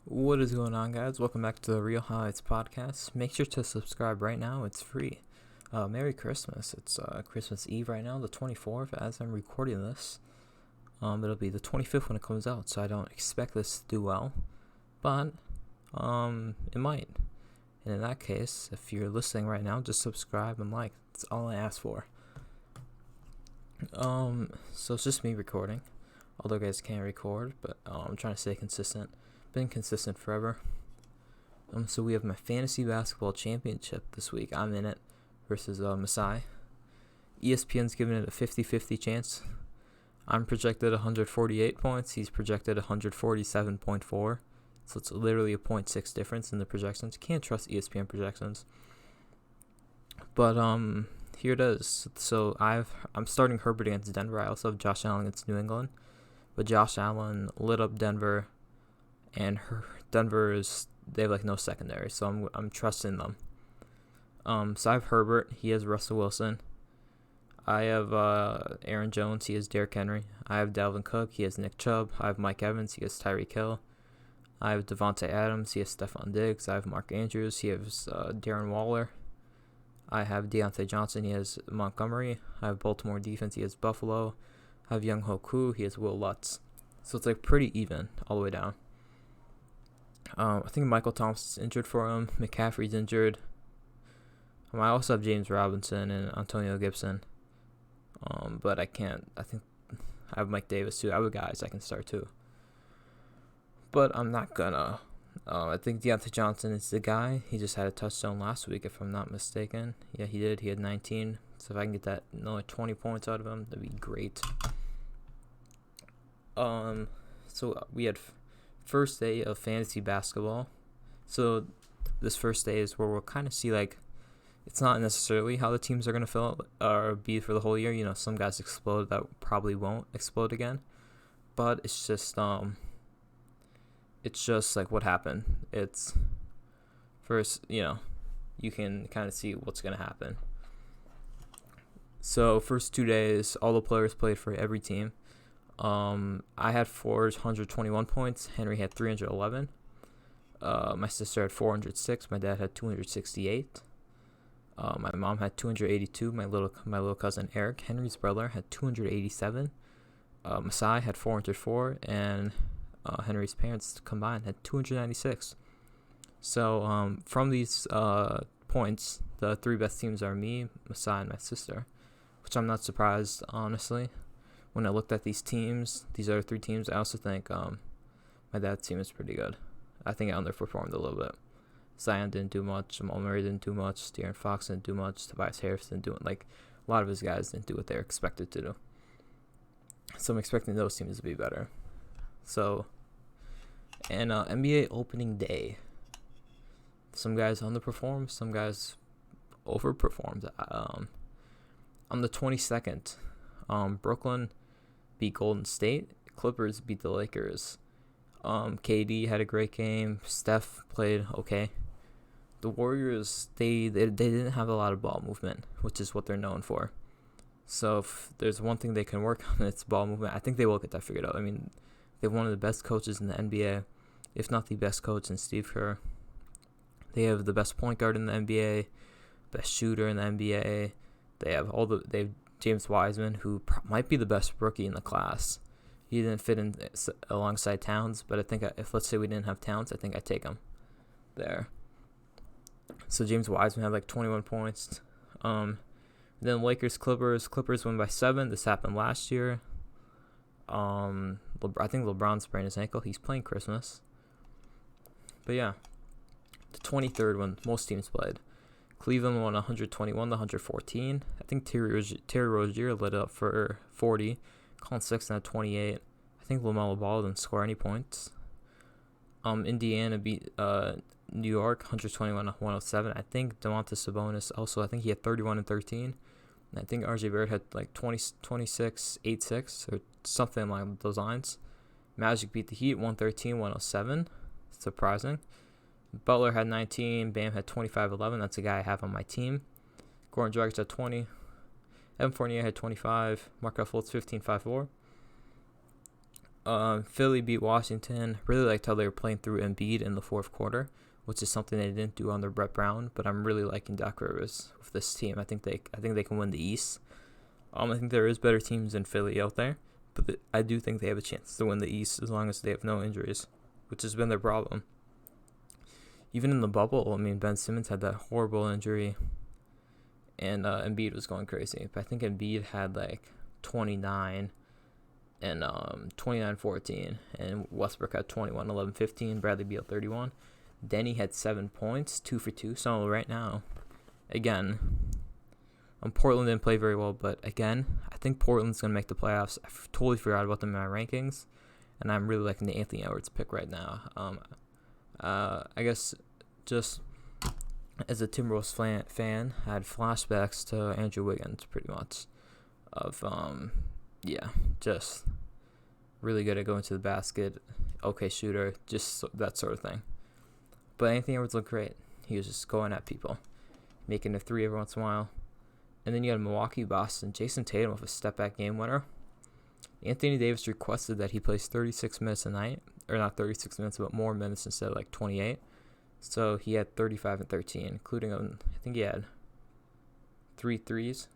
What is going on, guys? Welcome back to the Real Highlights podcast. Make sure to subscribe right now. It's free. Merry Christmas. It's Christmas Eve right now, the 24th, as I'm recording this. It'll be the 25th when it comes out, so I don't expect this to do well. But it might. And in that case, if you're listening right now, just subscribe and like. That's all I ask for. So it's just me recording. Although guys can't record, but I'm trying to stay consistent. Been consistent forever. So we have my fantasy basketball championship this week. I'm in it versus Masai. ESPN's giving it a 50-50 chance. I'm projected 148 points. He's projected 147.4. So it's literally a 0.6 difference in the projections. Can't trust ESPN projections. But here it is. So I'm starting Herbert against Denver. I also have Josh Allen against New England. But Josh Allen lit up Denver, and Denver they have like no secondary, so I'm trusting them. So I have Herbert. He has Russell Wilson. I have Aaron Jones. He has Derrick Henry. I have Dalvin Cook. He has Nick Chubb. I have Mike Evans. He has Tyreek Hill. I have Devontae Adams. He has Stephon Diggs. I have Mark Andrews. He has Darren Waller. I have Deontay Johnson. He has Montgomery. I have Baltimore defense. He has Buffalo. I have Young Ho Koo. He has Will Lutz. So it's like pretty even all the way down. I think Michael Thompson's injured for him. McCaffrey's injured. I also have James Robinson and Antonio Gibson. But I can't. I think I have Mike Davis too. I have guys I can start too. But I'm not gonna. I think Deontay Johnson is the guy. He just had a touchdown last week, if I'm not mistaken. Yeah, he did. He had 19. So if I can get that another 20 points out of him, that'd be great. So we had first day of fantasy basketball. So this first day is where we'll kind of see, like, it's not necessarily how the teams are going to fill or be for the whole year. You know, some guys explode that probably won't explode again. But it's just like what happened. It's first, you can kind of see what's going to happen. So first 2 days, all the players played for every team. I had 421 points. Henry had 311. My sister had 406. My dad had 268. My mom had 282. My little cousin Eric, Henry's brother, had 287. Masai had 404, and Henry's parents combined had 296. So from these points, the three best teams are me, Masai, and my sister, which I'm not surprised, honestly. When I looked at these teams, these other three teams, I also think my dad's team is pretty good. I think I underperformed a little bit. Zion didn't do much. Jamal Murray didn't do much. De'Aaron Fox didn't do much. Tobias Harris didn't do it. Like, a lot of his guys didn't do what they were expected to do. So I'm expecting those teams to be better. So, and NBA opening day. Some guys underperformed. Some guys overperformed. On the 22nd, Brooklyn beat Golden State. Clippers beat the Lakers. KD had a great game. Steph played okay. The Warriors, they didn't have a lot of ball movement, which is what they're known for. So if there's one thing they can work on, it's ball movement. I think they will get that figured out. I mean, they have one of the best coaches in the NBA, if not the best coach in Steve Kerr. They have the best point guard in the NBA, best shooter in the NBA. They have James Wiseman, who might be the best rookie in the class. He didn't fit in alongside Towns, but I think if, let's say, we didn't have Towns, I think I'd take him there. So James Wiseman had like 21 points. Then Clippers won by 7. This happened last year. I think LeBron sprained his ankle. He's playing Christmas. But yeah, the 23rd when most teams played. Cleveland won 121-114. I think Terry Rozier lit up for 40. Colin Sexton had 28. I think LaMelo Ball didn't score any points. Indiana beat New York 121-107. I think Domantas Sabonis also, I think he had 31 and 13. And I think RJ Barrett had like 26, 8-6 or something along those lines. Magic beat the Heat 113-107. Surprising. Butler had 19. Bam had 25-11. That's a guy I have on my team. Goran Dragic had 20. Evan Fournier had 25. Markelle Fultz 15-5-4. Philly beat Washington. Really liked how they were playing through Embiid in the fourth quarter, which is something they didn't do under Brett Brown. But I'm really liking Doc Rivers with this team. I think they can win the East. I think there is better teams than Philly out there, but I do think they have a chance to win the East as long as they have no injuries, which has been their problem. Even in the bubble, I mean, Ben Simmons had that horrible injury, and Embiid was going crazy. But I think Embiid had like 29 and 29-14, and Westbrook had 21, 11, 15, Bradley Beal 31. Denny had 7 points, 2 for 2. So right now, again, Portland didn't play very well, but again, I think Portland's going to make the playoffs. I totally forgot about them in my rankings, and I'm really liking the Anthony Edwards pick right now. I guess just as a Timberwolves fan, I had flashbacks to Andrew Wiggins pretty much of, just really good at going to the basket, okay shooter, just that sort of thing. But Anthony Edwards looked great. He was just going at people, making a three every once in a while. And then you had Milwaukee, Boston, Jason Tatum with a step-back game winner. Anthony Davis requested that he plays 36 minutes a night, or not 36 minutes, but more minutes instead of like 28. So he had 35 and 13, including, I think he had 3 threes.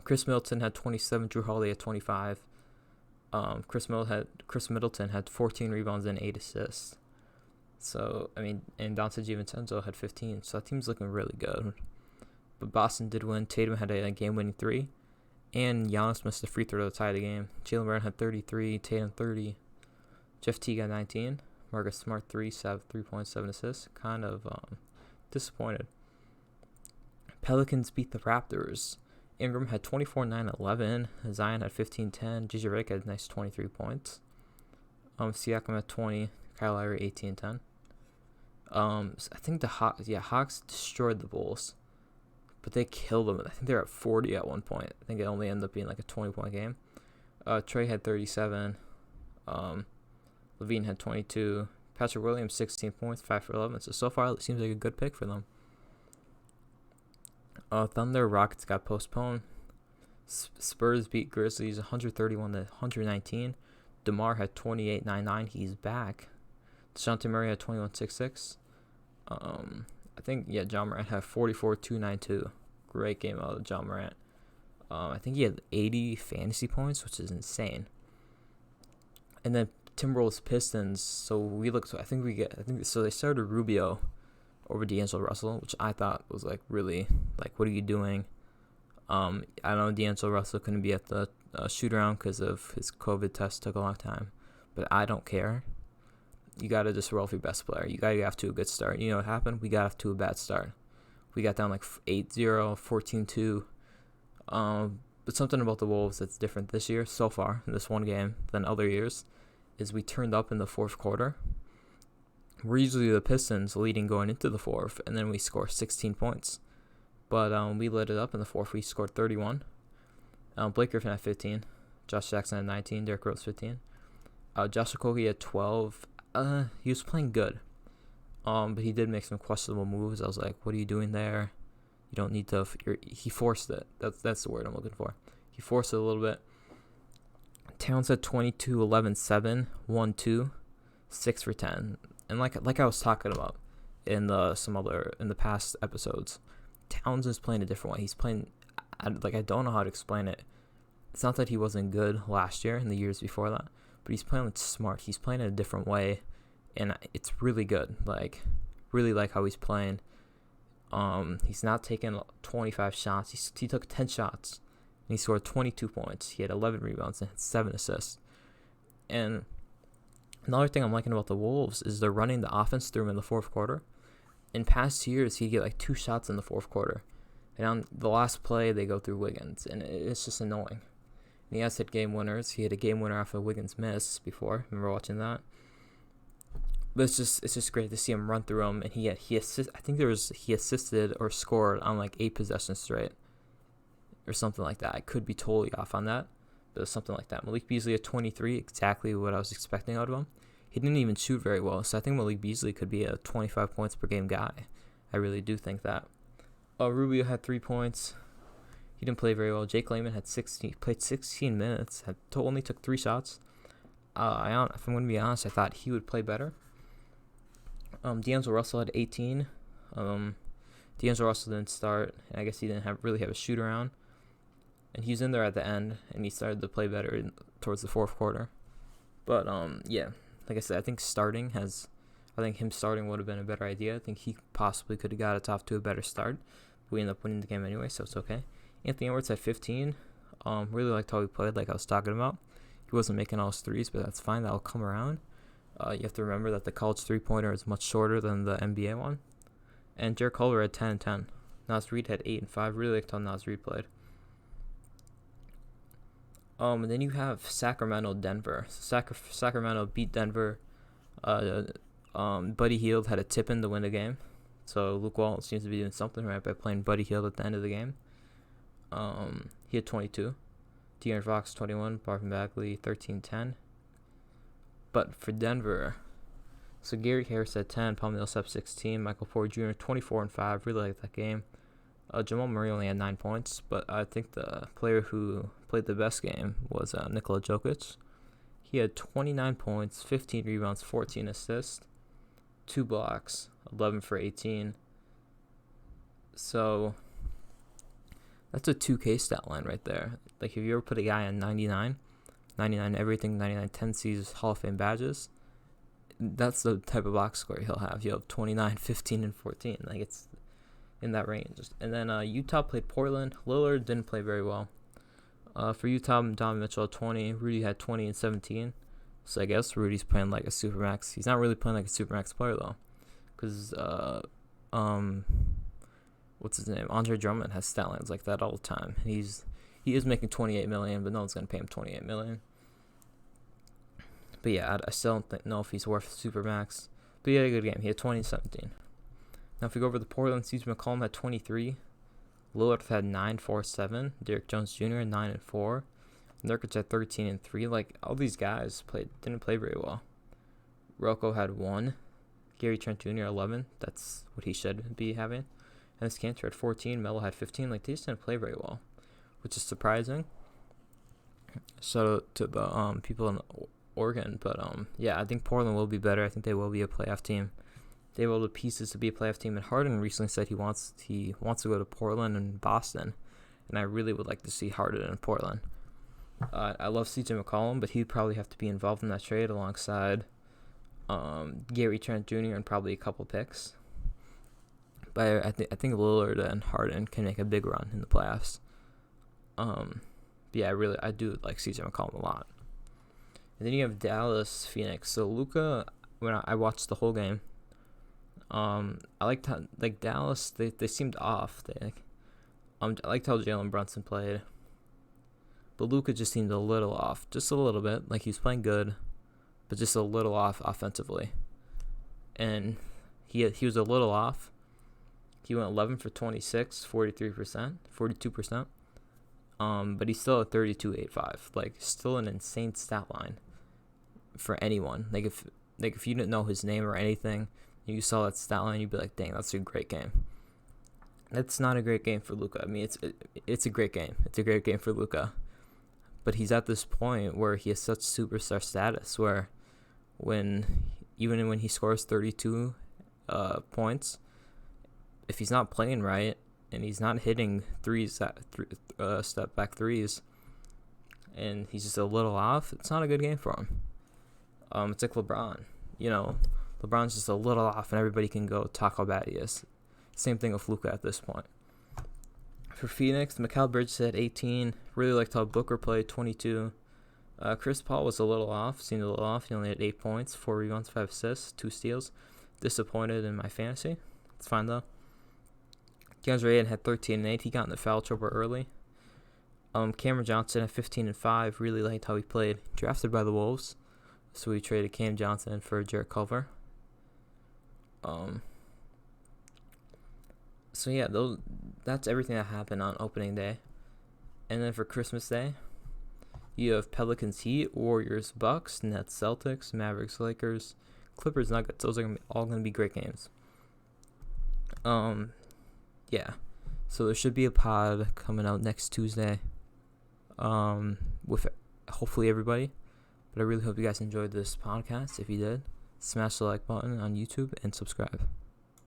Chris Middleton had 27, Jrue Holiday had 25. Chris Middleton had 14 rebounds and 8 assists. So, I mean, and Donte DiVincenzo had 15. So that team's looking really good. But Boston did win. Tatum had a game-winning 3. And Giannis missed a free throw to tie the game. Jaylen Brown had 33, Tatum 30. Jeff Teague got 19. Marcus Smart 3 points, 7 assists. Kind of disappointed. Pelicans beat the Raptors. Ingram had 24, 9, 11. Zion had 15, 10. JJ Redick had a nice 23 points. Siakam had 20. Kyle Lowry 18, 10. I think the Hawks destroyed the Bulls, but they killed them. I think they were at 40 at one point. I think it only ended up being like a 20-point game. Trey had 37. Levine had 22. Patrick Williams 16 points, 5 for 11. So far it seems like a good pick for them. Thunder Rockets got postponed. Spurs beat Grizzlies 131 to 119. DeMar had 28, 9. He's back. DeJounte Murray had 21, 6. I think John Morant had 44, 2. Great game out of John Morant. I think he had 80 fantasy points, which is insane. And then Timberwolves Pistons. So they started Rubio over D'Angelo Russell, which I thought was like really like, what are you doing? I know D'Angelo Russell couldn't be at the shoot around because of his COVID test took a long time, but I don't care. You gotta just roll for your best player. You gotta get off to a good start. You know what happened? We got off to a bad start. We got down like 8-0, 14-2. But something about the Wolves that's different this year so far in this one game than other years is we turned up in the fourth quarter. We're usually the Pistons leading going into the fourth, and then we score 16 points. But we lit it up in the fourth. We scored 31. Blake Griffin had 15. Josh Jackson had 19. Derrick Rose 15. Josh Okogie had 12. He was playing good. But he did make some questionable moves. I was like, what are you doing there? You don't need to. He forced it. That's the word I'm looking for. He forced it a little bit. Towns had 22, 11, 7, 1, 2, 6 for 10. And like I was talking about in the past episodes, Towns is playing a different way. He's playing, I don't know how to explain it. It's not that he wasn't good last year and the years before that, but he's playing smart. He's playing in a different way, and it's really good. Like, really like how he's playing. He's not taking 25 shots. He took 10 shots, and he scored 22 points. He had 11 rebounds and 7 assists. And another thing I'm liking about the Wolves is they're running the offense through him in the fourth quarter. In past years, he'd get like 2 shots in the fourth quarter. And on the last play, they go through Wiggins, and it's just annoying. And he has hit game winners. He had a game winner off a Wiggins miss before. Remember watching that? But it's just great to see him run through him. And he assisted or scored on like 8 possessions straight, or something like that. I could be totally off on that, but it was something like that. Malik Beasley at 23, exactly what I was expecting out of him. He didn't even shoot very well, so I think Malik Beasley could be a 25 points per game guy. I really do think that. Rubio had 3 points. He didn't play very well. Jake Layman had 16. Played 16 minutes. Only took 3 shots. if I'm going to be honest, I thought he would play better. D'Angelo Russell had 18. D'Angelo Russell didn't start, and I guess he didn't really have a shoot around. And he was in there at the end, and he started to play better towards the fourth quarter. But yeah, like I said, I think him starting would have been a better idea. I think he possibly could have got us off to a better start. We ended up winning the game anyway, so it's okay. Anthony Edwards had 15. Really liked how he played, like I was talking about. He wasn't making all his threes, but that's fine. That'll come around. You have to remember that the college three-pointer is much shorter than the NBA one. And Jarrett Culver had 10 and 10. Naz Reid had 8 and 5. Really liked how Naz Reid played. And then you have Sacramento, Denver. Sacramento beat Denver. Buddy Hield had a tip-in to win the game. So Luke Walton seems to be doing something right by playing Buddy Hield at the end of the game. He had 22. De'Aaron Fox, 21. Marvin Bagley, 13-10. But for Denver, so Gary Harris had 10. Paul Millsap, 16. Michael Porter Jr., 24 and 5. Really liked that game. Jamal Murray only had 9 points, but I think the player who played the best game was Nikola Jokic. He had 29 points, 15 rebounds, 14 assists, 2 blocks, 11 for 18. So that's a 2K stat line right there. Like if you ever put a guy on 99 everything, 99 10Cs, Hall of Fame badges, that's the type of box score he'll have. He'll have 29, 15, and 14. Like it's in that range. And then Utah played Portland. Lillard didn't play very well. For Utah, Donovan Mitchell had 20. Rudy had 20 and 17. So I guess Rudy's playing like a supermax. He's not really playing like a supermax player though, because what's his name? Andre Drummond has stat lines like that all the time. He is making $28 million, but no one's gonna pay him $28 million. But yeah, I still don't know if he's worth supermax. But he had a good game. He had 20 and 17. Now, if we go over the Portland, CJ McCollum had 23. Lillard had 9, 4, 7. Derrick Jones Jr. 9 and 4. Nurkic had 13 and 3. Like all these guys didn't play very well. Rocco had 1. Gary Trent Jr. 11. That's what he should be having. And this Cantor had 14. Melo had 15. Like they just didn't play very well, which is surprising. Shout out to the people in Oregon, but yeah, I think Portland will be better. I think they will be a playoff team. They have all the pieces to be a playoff team. And Harden recently said he wants to go to Portland and Boston, and I really would like to see Harden in Portland. I love CJ McCollum, but he'd probably have to be involved in that trade alongside Gary Trent Jr. and probably a couple picks. But I think Lillard and Harden can make a big run in the playoffs. Yeah, I do like CJ McCollum a lot. And then you have Dallas, Phoenix. So Luka, when I watched the whole game, I liked how Dallas they seemed off. I liked how Jalen Brunson played, but Luka just seemed a little off, just a little bit. Like he was playing good, but just a little off offensively. And he was a little off. He went 11 for 26, 42%. But he's still at 32.85. Like still an insane stat line for anyone. Like if you didn't know his name or anything, you saw that stat line, you'd be like, dang, that's a great game. That's not a great game for Luka. I mean, it's a great game. It's a great game for Luka. But he's at this point where he has such superstar status where even when he scores 32 points, if he's not playing right and he's not hitting step back threes, and he's just a little off, it's not a good game for him. It's like LeBron. LeBron's just a little off, and everybody can go talk how bad he is. Same thing with Luka at this point. For Phoenix, Mikal Bridges had 18. Really liked how Booker played, 22. Chris Paul was a little off, seemed a little off. He only had 8 points, 4 rebounds, 5 assists, 2 steals. Disappointed in my fantasy. It's fine, though. DeAndre Ayton had 13 and 8. He got in the foul trouble early. Cameron Johnson had 15 and 5. Really liked how he played. Drafted by the Wolves, so we traded Cam Johnson for Jarrett Culver. So yeah, that's everything that happened on opening day. And then for Christmas Day, you have Pelicans Heat, Warriors Bucks, Nets Celtics, Mavericks Lakers, Clippers Nuggets. Those are all going to be great games. Yeah. So there should be a pod coming out next Tuesday. With hopefully everybody. But I really hope you guys enjoyed this podcast. If you did, smash the like button on YouTube and subscribe.